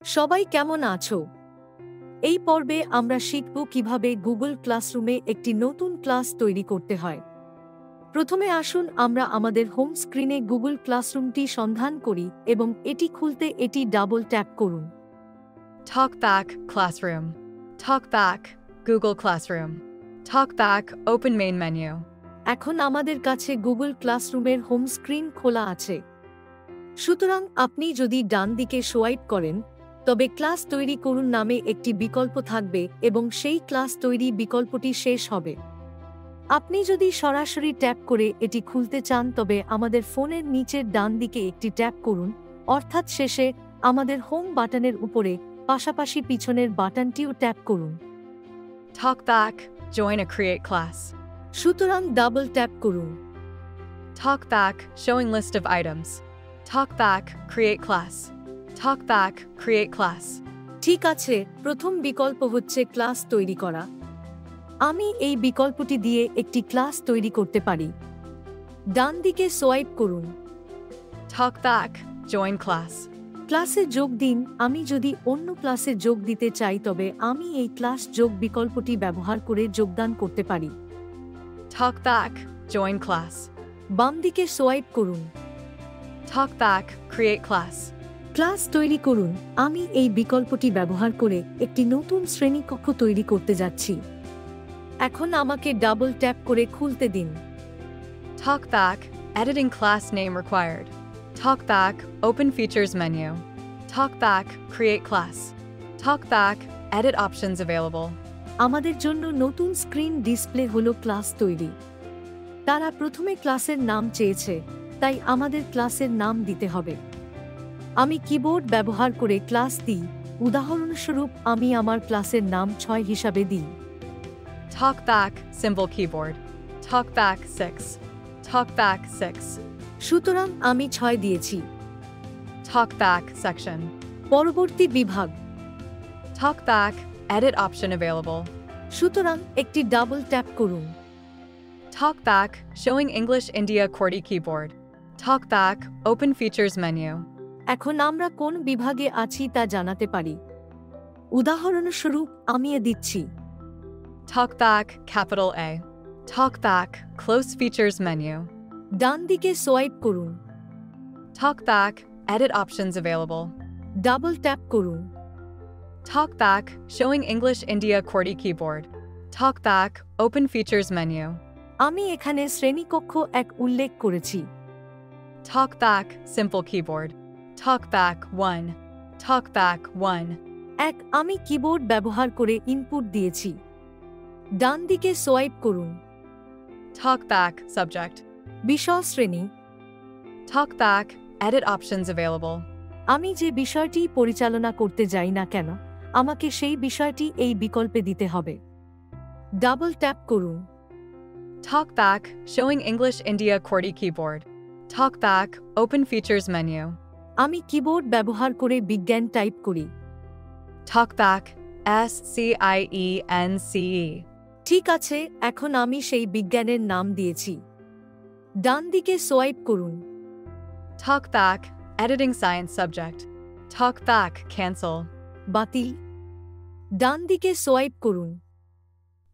সবাই কেমন আছো? এই পর্বে আমরা শিখব কিভাবে গুগল ক্লাসরুমে একটি নতুন ক্লাস তৈরি করতে হয়। প্রথমে আসুন আমরা আমাদের হোম স্ক্রিনে গুগল ক্লাসরুমটি সন্ধান করি এবং এটি খুলতে এটি ডাবল ট্যাপ করুন। TalkBack Classroom. TalkBack Google Classroom. TalkBack Open Main Menu. এখন আমাদের কাছে গুগল ক্লাসরুমের হোম স্ক্রিন খোলা আছে। সুতরাং আপনি যদি ডান দিকে সোয়াইপ করেন তবে ক্লাস তৈরি করুন নামে একটি বিকল্প থাকবে এবং সেই ক্লাস তৈরি বিকল্পটি শেষ হবে। আপনি যদি সরাসরি ট্যাপ করে এটি খুলতে চান তবে আমাদের ফোনের নিচের ডান দিকে একটি ট্যাপ করুন, অর্থাৎ শেষে আমাদের হোম বাটনের উপরে পাশাপাশি পিছনের বাটনটিও ট্যাপ করুন। TalkBack Join a Create Class. সুতরাং ডাবল ট্যাপ করুন। TalkBack Showing List of Items. TalkBack Create Class. TalkBack Create Class. ঠিক আছে, প্রথম বিকল্প হচ্ছে ক্লাস তৈরি করা। আমি এই বিকল্পটি দিয়ে একটি ক্লাস তৈরি করতে পারি। ডান দিকে সোয়াইপ করুন। TalkBack Join Class. ক্লাসে যোগ দিন। আমি যদি অন্য ক্লাসে যোগ দিতে চাই তবে আমি এই ক্লাস যোগ বিকল্পটি ব্যবহার করে যোগদান করতে পারি। TalkBack Join Class. বাম দিকে সোয়াইপ করুন। TalkBack Create Class. ক্লাস তৈরি করুন। আমি এই বিকল্পটি ব্যবহার করে একটি নতুন শ্রেণীকক্ষ তৈরি করতে যাচ্ছি। এখন আমাকে ডাবল ট্যাপ করে খুলতে দিন। TalkBack Editing Class Name Required. TalkBack Open Features Menu. TalkBack Create Class. TalkBack Edit Options Available. আমাদের জন্য নতুন স্ক্রিন ডিসপ্লে হলো ক্লাস তৈরি। তারা প্রথমে ক্লাসের নাম চেয়েছে, তাই আমাদের ক্লাসের নাম দিতে হবে। আমি কিবোর্ড ব্যবহার করে ক্লাস দিই, উদাহরণস্বরূপ আমি আমার ক্লাসের নাম 6 হিসাবে দিই। TalkBack Symbol Keyboard. TalkBack 6. TalkBack 6. সুতরাং আমি 6 দিয়েছি। TalkBack Section. পরবর্তী বিভাগ। TalkBack Edit Option Available. সুতরাং একটি ডাবল ট্যাপ করুন। TalkBack Showing English India QWERTY Keyboard. TalkBack Open Features Menu. এখন আমরা কোন বিভাগে আছি তা জানাতে পারি। উদাহরণস্বরূপ আমি দিচ্ছি। TalkBack Capital A. TalkBack Close Features Menu. ডান দিকে সোয়াইপ করুন। TalkBack Edit Options Available. Double tap করুন। TalkBack Showing English India QWERTY Keyboard. TalkBack Open Features Menu. আমি এখানে শ্রেণীকক্ষ 1 উল্লেখ করেছি। TalkBack Simple Keyboard. TalkBack 1. TalkBack 1. 1 আমি কিবোর্ড ব্যবহার করে ইনপুট দিয়েছি। ডান দিকে সোয়াইপ করুন। TalkBack Subject. বিষয় শ্রেণী। TalkBack Edit Options Available. আমি যে বিষয়টি পরিচালনা করতে যাই না কেন, আমাকে সেই বিষয়টি এই বিকল্পে দিতে হবে। ডাবল ট্যাপ করুন। TalkBack Showing English India QWERTY Keyboard. TalkBack Open Features Menu. আমি কিবোর্ড ব্যবহার করে বিজ্ঞান টাইপ করি। TalkBack SCIENCE. ঠিক আছে, এখন আমি সেই বিজ্ঞানের নাম দিয়েছি। ডান দিকে সোয়াইপ করুন। TalkBack Editing Science Subject. TalkBack Cancel. বাতিল। ডান দিকে সোয়াইপ করুন।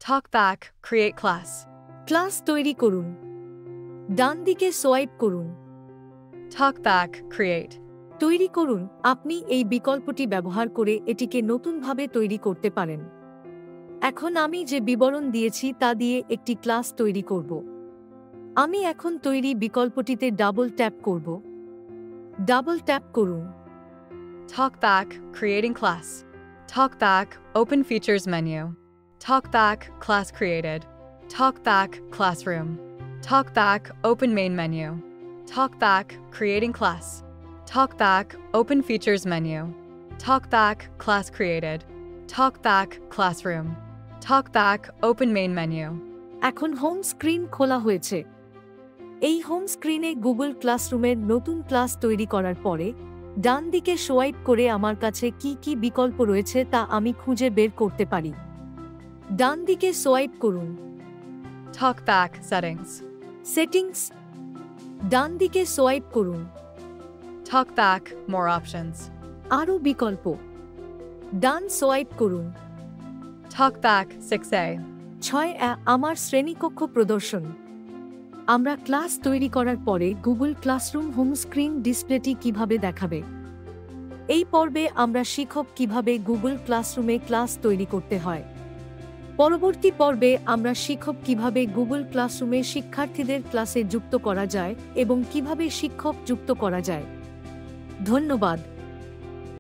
TalkBack Create Class. ক্লাস তৈরি করুন। ডান দিকে সোয়াইপ করুন। TalkBack Create. তৈরি করুন। আপনি এই বিকল্পটি ব্যবহার করে এটিকে নতুনভাবে তৈরি করতে পারেন। এখন আমি যে বিবরণ দিয়েছি তা দিয়ে একটি ক্লাস তৈরি করব। আমি এখন তৈরি বিকল্পটিতে ডাবল ট্যাপ করব। ডাবল ট্যাপ করুন। TalkBack Creating Class. TalkBack Open Features Menu. TalkBack Class Created. TalkBack Classroom. TalkBack Open Main Menu. TalkBack Creating Class. TalkBack Open Features Menu. TalkBack Class Created. TalkBack Classroom. TalkBack Open Main Menu. এখন home screen খোলা হয়েছে। এই home স্ক্রিনে Google ক্লাসরুমের নতুন class তৈরি করার পরে ডান দিকে সোয়াইপ করে আমার কাছে কি কি বিকল্প রয়েছে তা আমি খুঁজে বের করতে পারি। ডান দিকে সোয়াইপ করুন। TalkBack Settings. সেটিংস। ডান দিকে সোয়াইপ করুন। TalkBack More Options. আরও বিকল্প। ডান সোয়াইপ করুন। Talk back 6a. 6 আমার শ্রেণীকক্ষ প্রদর্শন। আমরা ক্লাস তৈরি করার পরে গুগল ক্লাসরুম হোম স্ক্রিন ডিসপ্লেটি কিভাবে দেখাবে। এই পর্বে আমরা শিখব কিভাবে গুগল ক্লাসরুমে ক্লাস তৈরি করতে হয়। পরবর্তী পর্বে আমরা শিখব কিভাবে গুগল ক্লাসরুমে শিক্ষার্থীদের ক্লাসে যুক্ত করা যায় এবং কিভাবে শিক্ষক যুক্ত করা যায়। ধন্যবাদ।